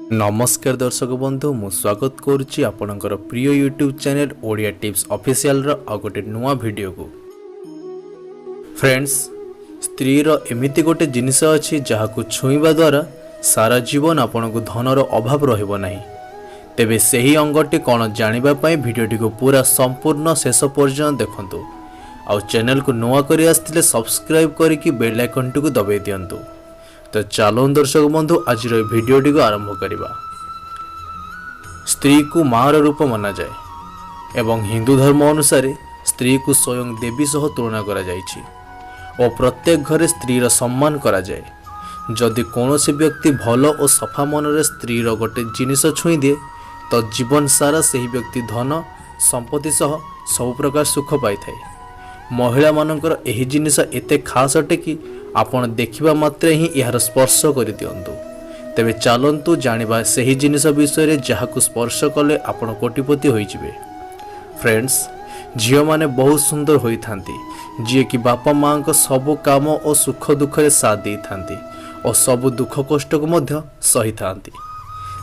नमस्कार दर्शक बंधु मु स्वागत करुच्ची आपणकर प्रिय YouTube channel Odia tips official रो आ गोटे नुआ वीडियो को। फ्रेंड्स, स्त्री रो एमिति गोटे जिनिस अछि जहाकु छुईबा द्वारा सारा जीवन आपन को धनर अभाव रहिबो नाही। तेबे सही अंगटी कोन जानिबा पई वीडियोटी को पूरा संपूर्ण शेष पर्यंत देखंतु। आ चैनल को नुआ करी आस्तिले सब्सक्राइब करिकि बेल आइकन को दबाई दियंतु। तो चलो दर्शक बंधु आज भिडियोटी को आरंभ करवा। स्त्री को मार रूप मना जाए एवं हिंदू धर्म अनुसार स्त्री को स्वयं देवी सह तुलना करा जायछि और प्रत्येक घरे स्त्री रो सम्मान करा जाए। जदि कौनसी व्यक्ति भल और सफा मन रे स्त्री रो गोटे जिनिस छुई दिए तो जीवन सारा सही व्यक्ति धन संपत्ति सह सब प्रकार सुख पाई थाए। महिला मानकर एही जिनिस एते खास अटे कि आपण देखिबा मात्रे ही यार स्पर्श कर दियंतु। तेबे चलंतु जानिबा सही जिनिस विषय रे जहाकु स्पर्श कले आपण कोटिपति होई जिवे। फ्रेंड्स, झियो माने बहुत सुंदर होई थांती जे कि बापा मां को सब काम और सुख दुख रे साथ दे थांती और सब दुख कष्ट को मध्य सही थांती।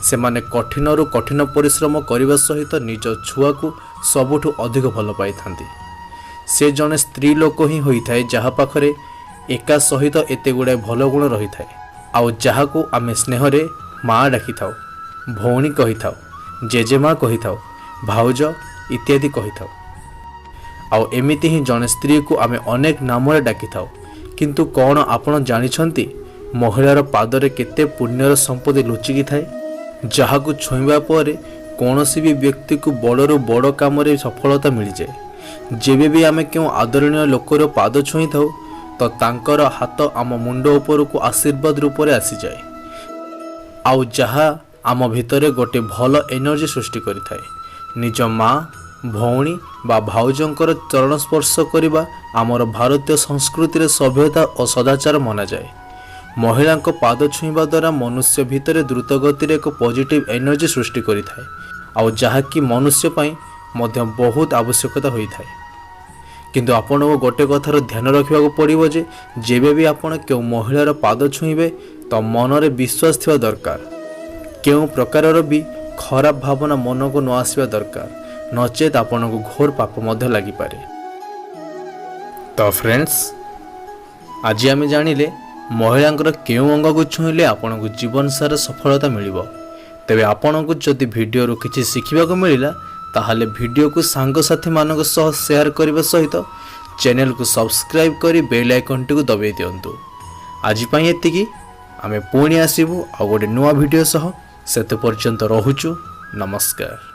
से माने कठिन रु कठिन परिश्रम करबा सहित निज छुआ को सबुठु अधिक भल पाई थांती। से जने स्त्री लोक ही होई थाए जहा पाखरे एका सहित एते गुड़ाए भल गुण रही थाए आउ जहाकु आमे स्नेह रे माँ डाकी थाउ, भौणी कही थाउ, जेजेमा कही थाउ, भाउज इत्यादि कही थाउ। आउ एमिति ही जने स्त्री को आमे अनेक नाम रे डाकी थाउ। किंतु कौन आपण जानिछंती महिलार पादरे केते पुण्यर संपत्ति लुचिकी थाए जहाकु छुईबा परे कोनोसी भी व्यक्ति को बड़रू बड़ काम रे सफलता मिल जाए। जेबे भी आमे क्यों आदरणीय लोकर पाद छुई थाउ तो तांकर हाथ आम मुंड उपर को आशीर्वाद रूप में आसी जाए आउ जहा आम भितरे गोटे भल एनर्जी सृष्टि करि थाए। निज माँ भौणी बा भाउजंकर चरण स्पर्श करिबा आमर भारतीय संस्कृति रे सभ्यता और सदाचार मना जाए। महिला को पाद छुईबा द्वारा मनुष्य भितरे द्रुत गति रे एक पॉजिटिव एनर्जी सृष्टि करि थाए आउ जहा कि मनुष्य पई मध्य बहुत आवश्यकता होई थाए। किंतु आपण को गोटे कथार ध्यान रखा पड़ो जे जेबे भी आपण क्यों महिलार पाद छुईबे तो मनरे विश्वास थिबा दरकार। क्यों प्रकार भी खराब भावना मन को न आसवा दरकार, नचेत आपण को घोर पाप मध्य लगी पारे। तो फ्रेंड्स, आज आम जानिले महिलांकर क्यों अंग को छुईले आपण को जीवन सारा सफलता मिलिबो। तेबे आपण को जदि वीडियो रो किछि शिखिबा को मिलिला ताहले वीडियो को सांगसाथी मानक सह शेयर करबा सहित चैनल को सब्सक्राइब करी बेल आइकन को दबाई दियंतु। आज पई एतिकी, आमे पुणी आसीबु आ गोटे नुआ वीडियो सह। सेते पर्यंत रहुछु। नमस्कार।